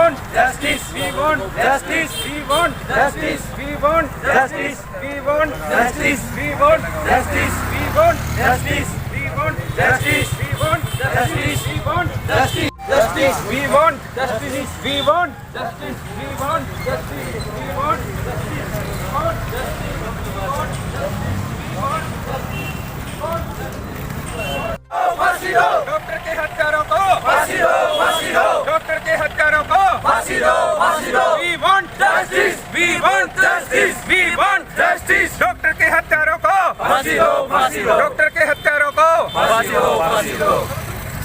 want justice. We want justice. We want justice. We want justice. We want justice. We want justice. We want justice. We want justice. We want justice. We want justice. Justice. We want justice. We want justice. We want justice. We want justice. We want justice. फांसी दो doctor के हत्यारों को, फांसी दो, फांसी दो doctor के हत्यारों को, फांसी दो, फांसी दो। We want justice, we want justice, we want justice doctor के हत्यारों को, फांसी दो, फांसी दो डॉक्टर के हत्यारों को, फांसी दो, फांसी दो।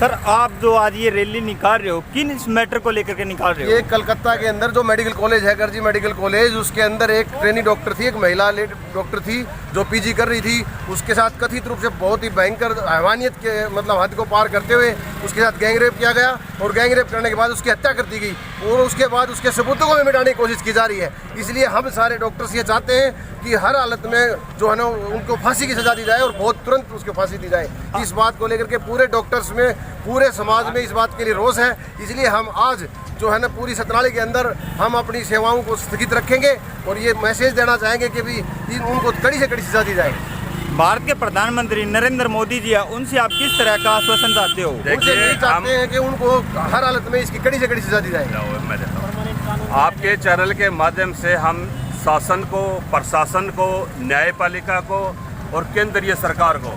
सर आप जो आज ये रैली निकाल रहे हो किन इस मैटर को लेकर के निकाल रहे हो? ये कलकत्ता के अंदर जो मेडिकल कॉलेज है, गर्जी मेडिकल कॉलेज, उसके अंदर एक ट्रेनी डॉक्टर थी, एक महिला डॉक्टर थी जो पीजी कर रही थी। उसके साथ कथित रूप से बहुत ही भयंकर हैवानियत के मतलब हद को पार करते हुए उसके साथ गैंगरेप किया गया और गैंगरेप करने के बाद उसकी हत्या कर दी गई और उसके बाद उसके सबूतों को भी मिटाने की कोशिश की जा रही है। इसलिए हम सारे डॉक्टर्स ये चाहते हैं कि हर हालत में जो है ना उनको फांसी की सजा दी जाए और बहुत तुरंत उसको फांसी दी जाए। इस बात को लेकर के पूरे डॉक्टर्स में, पूरे समाज में इस बात के लिए रोष है। इसलिए हम आज जो है ना पूरी सतनाली के अंदर हम अपनी सेवाओं को स्थगित रखेंगे और ये मैसेज देना चाहेंगे कि भी उनको कड़ी से कड़ी सजा दी जाए। भारत के प्रधानमंत्री नरेंद्र मोदी जी उनसे आप किस तरह का आश्वासन चाहते हो? उनसे यही चाहते हैं कि उनको हर हालत में इसकी कड़ी से कड़ी सजा दी जाए। आपके चैनल के माध्यम से हम शासन को, प्रशासन को, न्यायपालिका को और केंद्रीय सरकार को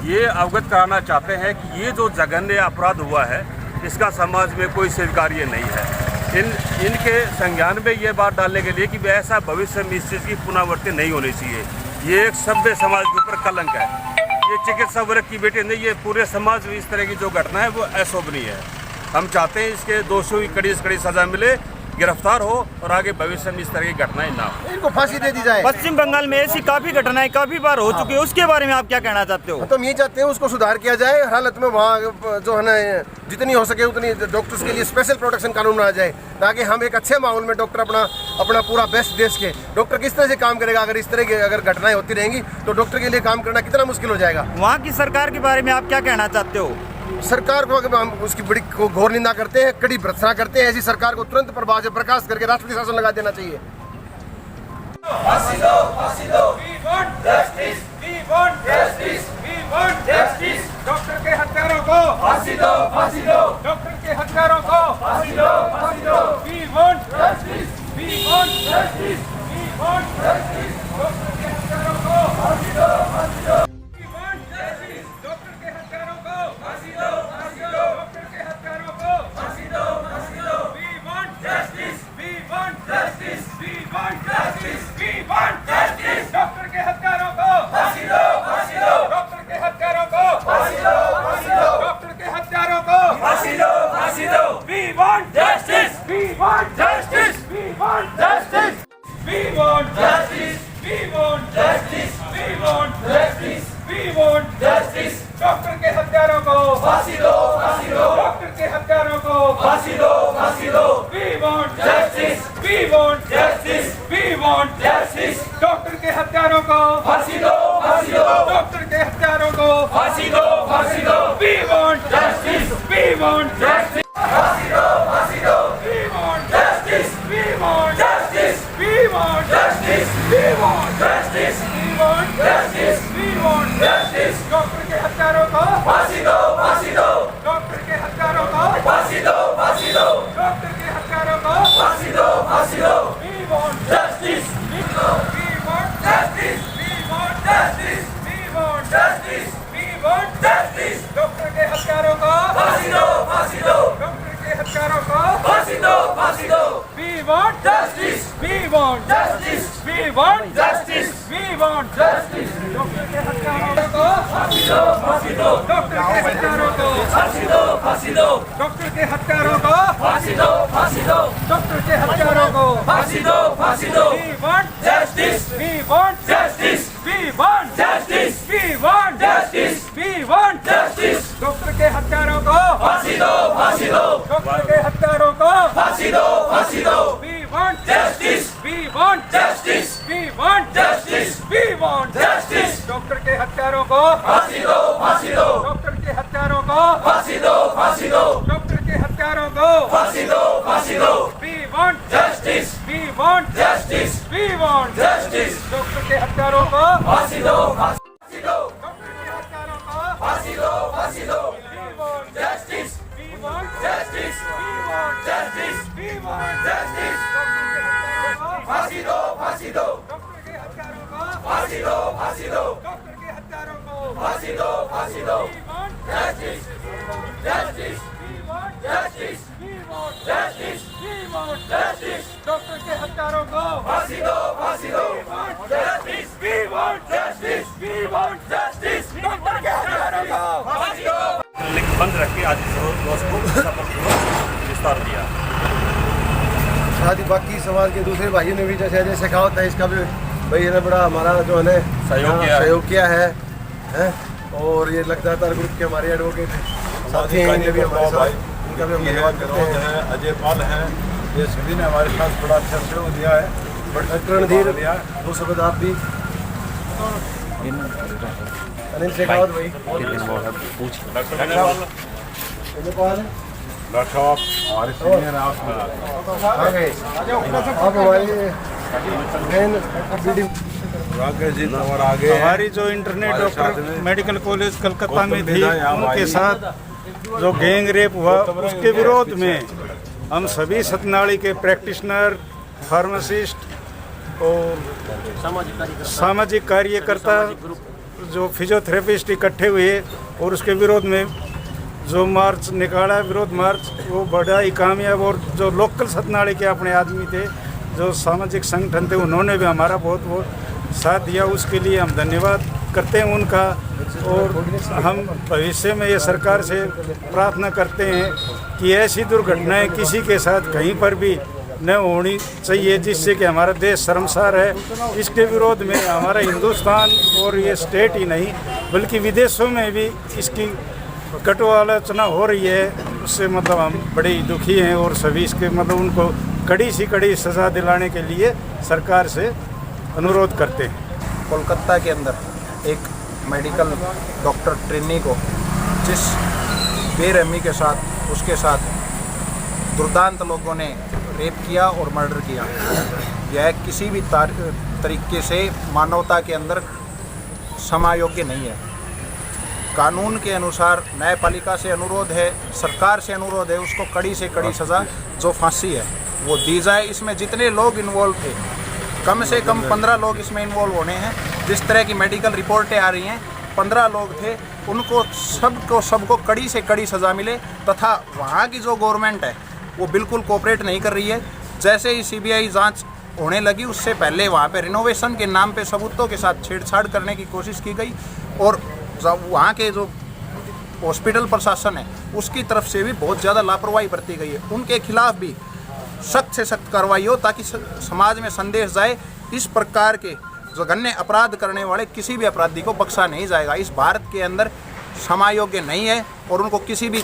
ये अवगत कराना चाहते हैं कि ये जो जघन्य अपराध हुआ है इसका समाज में कोई स्वीकार्य नहीं है। इनके संज्ञान में ये बात डालने के लिए कि ऐसा भविष्य में इस चीज़ की पुनरावृत्ति नहीं होनी चाहिए। ये एक सभ्य समाज के ऊपर कलंक है। ये चिकित्सा वर्ग की बेटी नहीं, ये पूरे समाज में इस तरह की जो घटना है वो अशोभनीय है। हम चाहते हैं इसके दोषियों की कड़ी से कड़ी सजा मिले, गिरफ्तार हो और आगे भविष्य में इस तरह की घटनाएं ना हो, इनको फांसी दे दी जाए। पश्चिम बंगाल में ऐसी काफी घटनाएं काफी बार हो चुकी है, उसके बारे में आप क्या कहना चाहते हो? तो हम ये चाहते हैं उसको सुधार किया जाए हर हालत में। वहाँ जो है ना जितनी हो सके उतनी डॉक्टर्स के लिए स्पेशल प्रोटेक्शन कानून बनाया जाए ताकि हम एक अच्छे माहौल में डॉक्टर अपना पूरा बेस्ट देश के डॉक्टर किस तरह से काम करेगा। अगर इस तरह की अगर घटनाएं होती रहेंगी तो डॉक्टर के लिए काम करना कितना मुश्किल हो जाएगा। वहाँ की सरकार के बारे में आप क्या कहना चाहते हो? सरकार को अगर हम उसकी बड़ी घोर निंदा करते हैं, कड़ी भर्त्सना करते हैं, ऐसी सरकार को तुरंत प्रभाव से बर्खास्त करके राष्ट्रपति शासन लगा देना चाहिए। फांसी दो, फांसी दो। We want justice, we want justice, we want justice doctor के हत्यारों को, फांसी दो, फांसी दो डॉक्टर के हत्यारों को, फांसी दो, फांसी दो। We want justice, we want justice, we want justice doctor के हत्यारों को, फांसी दो, फांसी दो। We want justice डॉक्टर के हत्यारों को, फांसी दो, फांसी दो डॉक्टर के हत्यारों को, फांसी दो, फांसी दो। We want justice, we want justice, we want justice, we want justice doctor के हत्यारों को, फांसी दो, फांसी दो डॉक्टर के हत्यारों को, फांसी दो, फांसी दो डॉक्टर के हत्यारों को, फांसी दो, फांसी दो। We want justice, we want justice, we want justice, we want justice, we want justice, we want justice, we want justice doctor के हत्यारों को, फांसी दो, फांसी दो डॉक्टर के हत्यारों को, फांसी दो, फांसी दो। We want justice, we want justice, we want justice doctor के हत्यारों को, फांसी दो, फांसी दो डॉक्टर के हत्यारों को, फांसी दो, फांसी दो। We want justice, we want justice फांसी दो, फांसी दो। We want justice, we want justice, we want justice, we want justice, we want justice, we want justice doctor के हत्यारों को, फांसी दो, फांसी दो डॉक्टर के हत्यारों को, फांसी दो, फांसी दो डॉक्टर के हत्यारों को, फांसी दो, फांसी दो। We want justice, we want justice, we want justice, we want justice, we want justice doctor के हत्यारों को, फांसी दो, फांसी दो डॉक्टर के हत्यारों को, फांसी दो, फांसी दो। We want justice, we want justice, we want justice, we want justice doctor के हत्यारों को, फांसी दो, फांसी दो डॉक्टर के हत्यारों को, फांसी दो, फांसी दो डॉक्टर के हत्यारों को, फांसी दो, फांसी दो डॉक्टर के हत्यारों को, फांसी दो, फांसी दो। We want justice, we want justice, we want justice, we want justice, we want justice doctor के हत्यारों को, फांसी दो, फांसी दो डॉक्टर के हत्यारों को, फांसी दो, फांसी दो। We want justice, we want justice, we want justice, we want justice doctor के हत्यारों को, फांसी दो, फांसी दो डॉक्टर के हत्यारों को, फांसी दो, फांसी दो डॉक्टर के हत्यारों को, फांसी दो, फांसी दो। We want justice. डॉक्टर के हत्यारों को फांसी दो, फांसी दो। डॉक्टर के हत्यारों को फांसी दो, फांसी दो। We want justice, we want justice, we want justice, we want justice. फांसी दो, फांसी दो। डॉक्टर के हत्यारों को फांसी दो, फांसी दो। डॉक्टर के हत्यारों को फांसी दो, फांसी दो। We want justice, justice, we want justice, we want justice, we want justice. Doctor के हत्यारों को फांसी दो, फांसी दो। Justice, we want justice, we want justice. Doctor के हत्यारों को फांसी दो। बंद रख के आज रोज को विस्तार दिया। साथ ही बाकी समाज के दूसरे भाइयों ने भी जैसे शेखावत है, इसका भी भाई ने बड़ा हमारा जो है सहयोग किया है, और ये लगातार ग्रुप के हमारे एडवोकेट साथी हैं, इनके भी हमारे साथ, इनका भी हम धन्यवाद करते हैं। अजय पाल हैं, ये सभी ने हमारे साथ बड़ा अच्छा सहयोग दिया है। डॉक्टर रणधीर दो शब्द आप भी। अनिल शेखावत भाई, डॉक्टर साहब हमारे सीनियर आप जी और आगे हमारी जो internet doctor medical college Calcutta में थी, उनके साथ जो गैंग रेप हुआ, उसके विरोध में हम सभी सतनाड़ी के प्रैक्टिशनर, फार्मासिस्ट और सामाजिक कार्यकर्ता, जो फिजियोथेरेपिस्ट इकट्ठे हुए और उसके विरोध में जो मार्च निकाला, विरोध मार्च, वो बड़ा ही कामयाब। और जो लोकल सतनाड़ी के अपने आदमी थे, जो सामाजिक संगठन थे, उन्होंने भी हमारा बहुत साथ दिया। उसके लिए हम धन्यवाद करते हैं उनका। और हम भविष्य में ये सरकार से प्रार्थना करते हैं कि ऐसी दुर्घटनाएं किसी के साथ कहीं पर भी न होनी चाहिए, जिससे कि हमारा देश शर्मसार है। इसके विरोध में हमारा हिंदुस्तान और ये स्टेट ही नहीं बल्कि विदेशों में भी इसकी कटु आलोचना हो रही है। उससे मतलब हम बड़े ही दुखी हैं और सभी इसके मतलब उनको कड़ी से कड़ी सज़ा दिलाने के लिए सरकार से अनुरोध करते हैं। कोलकाता के अंदर एक मेडिकल डॉक्टर ट्रेनी को जिस बेरहमी के साथ उसके साथ दुर्दांत लोगों ने रेप किया और मर्डर किया, यह किसी भी तरीके से मानवता के अंदर समायोग्य नहीं है। कानून के अनुसार न्यायपालिका से अनुरोध है, सरकार से अनुरोध है, उसको कड़ी से कड़ी सज़ा जो फांसी है वो दी जाए। इसमें जितने लोग इन्वॉल्व थे, कम से कम 15 लोग इसमें इन्वॉल्व होने हैं। जिस तरह की मेडिकल रिपोर्टें आ रही हैं, 15 लोग थे, उनको सबको कड़ी से कड़ी सज़ा मिले। तथा वहाँ की जो गवर्नमेंट है वो बिल्कुल कोऑपरेट नहीं कर रही है। जैसे ही सीबीआई जांच होने लगी, उससे पहले वहाँ पे रिनोवेशन के नाम पे सबूतों के साथ छेड़छाड़ करने की कोशिश की गई। और वहाँ के जो हॉस्पिटल प्रशासन है उसकी तरफ से भी बहुत ज़्यादा लापरवाही बरती गई है। उनके खिलाफ भी सख्त से सख्त कार्रवाई हो, ताकि समाज में संदेश जाए इस प्रकार के जघन्य अपराध करने वाले किसी भी अपराधी को बख्शा नहीं जाएगा। इस भारत के अंदर समायोग्य नहीं है और उनको किसी भी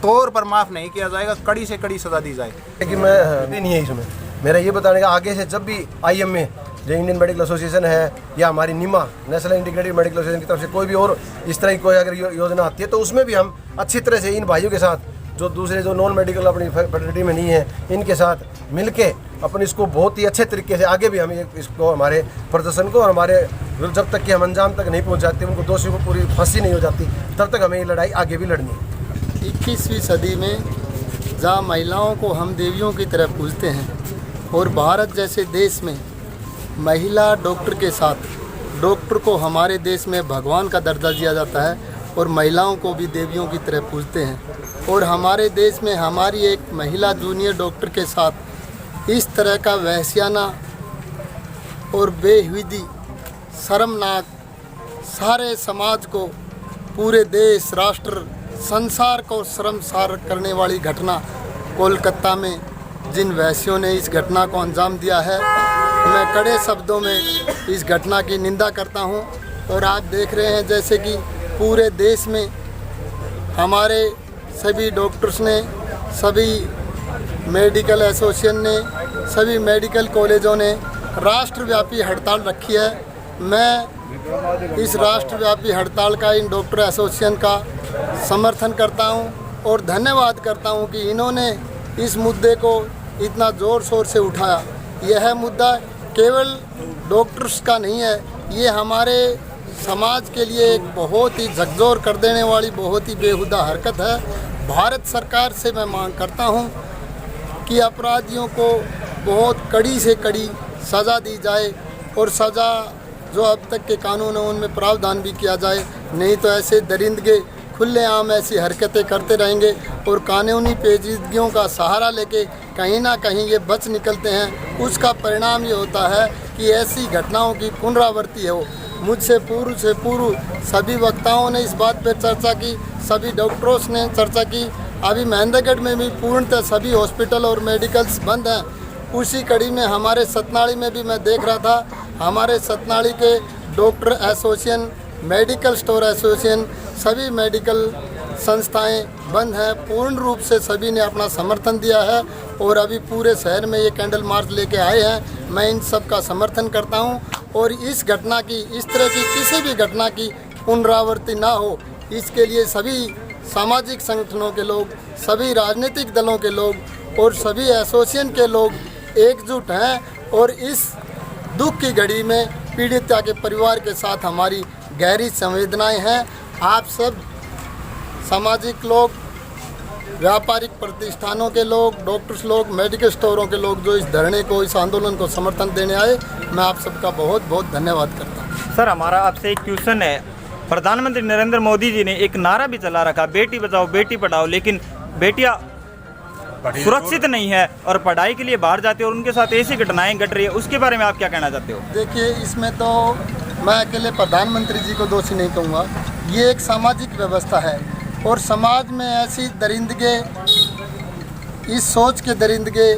तौर पर माफ़ नहीं किया जाएगा। कड़ी से कड़ी सज़ा दी जाएगी। कि मैं नहीं है इसमें मेरा ये बताने का, आगे से जब भी IMA जो इंडियन मेडिकल एसोसिएशन है या हमारी Nima national integrated medical association की तरफ से कोई भी और इस तरह की कोई अगर योजना आती है, तो उसमें भी हम अच्छी तरह से इन भाइयों के साथ, जो दूसरे जो नॉन मेडिकल अपनी फैकल्टी में नहीं है, इनके साथ मिलके अपन इसको बहुत ही अच्छे तरीके से आगे भी हम इसको हमारे प्रदर्शन को और हमारे जब तक कि हम अंजाम तक नहीं पहुंच जाते, उनको दोषियों को पूरी फांसी नहीं हो जाती, तब तक हमें ये लड़ाई आगे भी लड़नी है। 21वीं सदी में जहाँ महिलाओं को हम देवियों की तरह पूजते हैं और भारत जैसे देश में महिला डॉक्टर के साथ डॉक्टर को हमारे देश में भगवान का दर्जा दिया जाता है और महिलाओं को भी देवियों की तरह पूजते हैं। और हमारे देश में हमारी एक महिला जूनियर डॉक्टर के साथ इस तरह का वहशियाना और बेहुदी शर्मनाक, सारे समाज को, पूरे देश, राष्ट्र, संसार को शर्मसार करने वाली घटना कोलकाता में जिन वैश्यों ने इस घटना को अंजाम दिया है, मैं कड़े शब्दों में इस घटना की निंदा करता हूं। और आप देख रहे हैं जैसे कि पूरे देश में हमारे सभी डॉक्टर्स ने, सभी मेडिकल एसोसिएशन ने, सभी मेडिकल कॉलेजों ने राष्ट्रव्यापी हड़ताल रखी है। मैं इस राष्ट्रव्यापी हड़ताल का, इन डॉक्टर एसोसिएशन का समर्थन करता हूं और धन्यवाद करता हूं कि इन्होंने इस मुद्दे को इतना ज़ोर शोर से उठाया। यह मुद्दा केवल डॉक्टर्स का नहीं है, ये हमारे समाज के लिए एक बहुत ही झकझोर कर देने वाली बहुत ही बेहुदा हरकत है। भारत सरकार से मैं मांग करता हूँ कि अपराधियों को बहुत कड़ी से कड़ी सज़ा दी जाए और सज़ा जो अब तक के कानून है उनमें प्रावधान भी किया जाए, नहीं तो ऐसे दरिंदगे खुलेआम ऐसी हरकतें करते रहेंगे और कानूनी पेचीदगियों का सहारा लेके कहीं ना कहीं ये बच निकलते हैं। उसका परिणाम ये होता है कि ऐसी घटनाओं की पुनरावृत्ति हो। मुझसे पूर्व से पूर्व सभी वक्ताओं ने इस बात पर चर्चा की, सभी डॉक्टरों ने चर्चा की। अभी महेंद्रगढ़ में भी पूर्णतः सभी हॉस्पिटल और मेडिकल्स बंद हैं। उसी कड़ी में हमारे सतनाड़ी में भी मैं देख रहा था, हमारे सतनाड़ी के doctor association, medical store association, सभी मेडिकल संस्थाएं बंद हैं। पूर्ण रूप से सभी ने अपना समर्थन दिया है और अभी पूरे शहर में ये कैंडल मार्च लेके आए हैं। मैं इन सब का समर्थन करता हूं और इस घटना की, इस तरह की किसी भी घटना की पुनरावृत्ति ना हो, इसके लिए सभी सामाजिक संगठनों के लोग, सभी राजनीतिक दलों के लोग और सभी एसोसिएशन के लोग एकजुट हैं और इस दुख की घड़ी में पीड़िता के परिवार के साथ हमारी गहरी संवेदनाएं हैं। आप सब सामाजिक लोग, व्यापारिक प्रतिष्ठानों के लोग, डॉक्टर्स लोग, मेडिकल स्टोरों के लोग जो इस धरने को, इस आंदोलन को समर्थन देने आए, मैं आप सबका बहुत बहुत धन्यवाद करता हूँ। सर, हमारा आपसे एक क्वेश्चन है। प्रधानमंत्री नरेंद्र मोदी जी ने एक नारा भी चला रखा, बेटी बचाओ बेटी पढ़ाओ, लेकिन बेटियां सुरक्षित नहीं है और पढ़ाई के लिए बाहर जाती है और उनके साथ ऐसी घटनाएं घट रही है, उसके बारे में आप क्या कहना चाहते हो? देखिए, इसमें तो मैं अकेले प्रधानमंत्री जी को दोषी नहीं कहूँगा। ये एक सामाजिक व्यवस्था है और समाज में ऐसी दरिंदगे, इस सोच के दरिंदगे,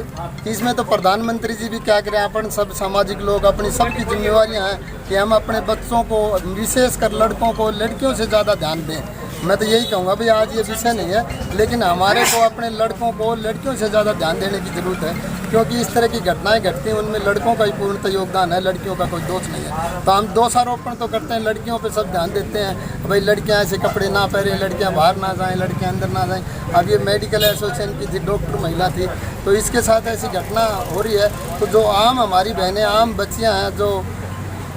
इसमें तो प्रधानमंत्री जी भी क्या करें, अपन सब सामाजिक लोग अपनी सबकी जिम्मेवारियां हैं कि हम अपने बच्चों को, विशेषकर लड़कों को, लड़कियों से ज़्यादा ध्यान दें। मैं तो यही कहूँगा भाई, आज ये विषय नहीं है, लेकिन हमारे को अपने लड़कों को, लड़कियों से ज़्यादा ध्यान देने की ज़रूरत है, क्योंकि इस तरह की घटनाएं घटती हैं उनमें लड़कों का ही पूर्णतः योगदान है, लड़कियों का कोई दोष नहीं है। तो हम दोषारोपण तो करते हैं, लड़कियों पे सब ध्यान देते हैं, भाई लड़कियां ऐसे कपड़े ना पहने, लड़कियां बाहर ना जाएं, लड़कियां अंदर ना जाएं। अब ये मेडिकल एसोसिएशन की डॉक्टर महिला थी, तो इसके साथ ऐसी घटना हो रही है। तो जो आम हमारी बहनें, आम बच्चियाँ हैं जो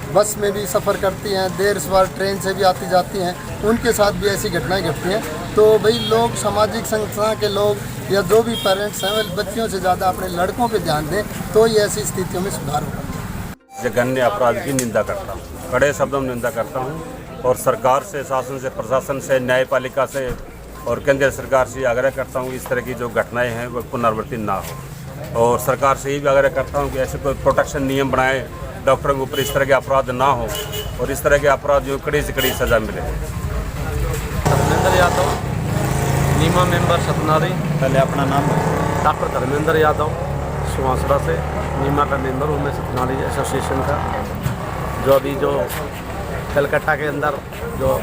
बस में भी सफ़र करती हैं, देर सवार ट्रेन से भी आती जाती हैं, उनके साथ भी ऐसी घटनाएं घटती हैं। तो भाई लोग, सामाजिक संस्था के लोग या जो भी पेरेंट्स हैं, वे बच्चियों से ज़्यादा अपने लड़कों पे ध्यान दें, तो ये ऐसी स्थितियों में सुधार होगा। जघन्य अपराध की निंदा करता हूँ, कड़े शब्दों में निंदा करता हूँ और सरकार से, शासन से, प्रशासन से, न्यायपालिका से और केंद्र सरकार से आग्रह करता हूँ इस तरह की जो घटनाएँ हैं वो पुनरावृत्ति ना हो। और सरकार से ये भी आग्रह करता हूँ कि ऐसे कोई प्रोटेक्शन नियम बनाए, डॉक्टरों के ऊपर इस तरह के अपराध ना हो और इस तरह के अपराधियों को कड़ी से कड़ी सज़ा मिले। धर्मेंद्र यादव, नीमा मेंबर सतनारी। पहले अपना नाम। डॉक्टर धर्मेंद्र यादव, सुहासड़ा से, नीमा का मेंबर हूँ मैं सतनारी एसोसिएशन का। जो अभी जो कलकत्ता के अंदर जो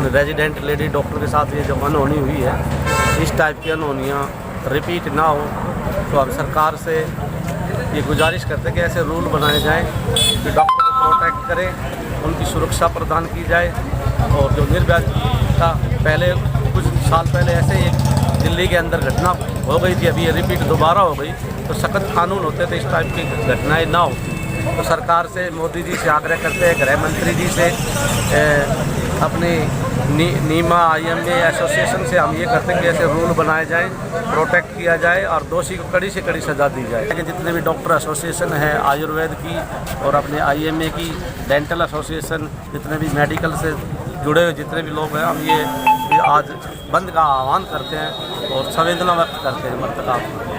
रेजिडेंट लेडी डॉक्टर के साथ ये जो अनहोनी हुई है, इस टाइप की अनहोनियाँ रिपीट ना हो, तो हम सरकार से ये गुजारिश करते हैं कि ऐसे रूल बनाए जाएं कि डॉक्टर को प्रोटेक्ट करें, उनकी सुरक्षा प्रदान की जाए। और जो निर्भया का पहले कुछ साल पहले ऐसे ही दिल्ली के अंदर घटना हो गई थी, अभी ये रिपीट दोबारा हो गई, तो सख्त कानून होते थे, इस टाइप की घटनाएं ना होती। तो सरकार से, मोदी जी से आग्रह करते हैं, गृह मंत्री जी से, अपने नीमा IMA एसोसिएशन से हम ये करते हैं कि ऐसे रूल बनाए जाएं, प्रोटेक्ट किया जाए और दोषी को कड़ी से कड़ी सज़ा दी जाए। जितने भी डॉक्टर एसोसिएशन है, आयुर्वेद की और अपने IMA की, डेंटल एसोसिएशन, जितने भी मेडिकल से जुड़े हुए जितने भी लोग हैं, हम ये आज बंद का आह्वान करते हैं और संवेदना व्यक्त करते हैं। मतलब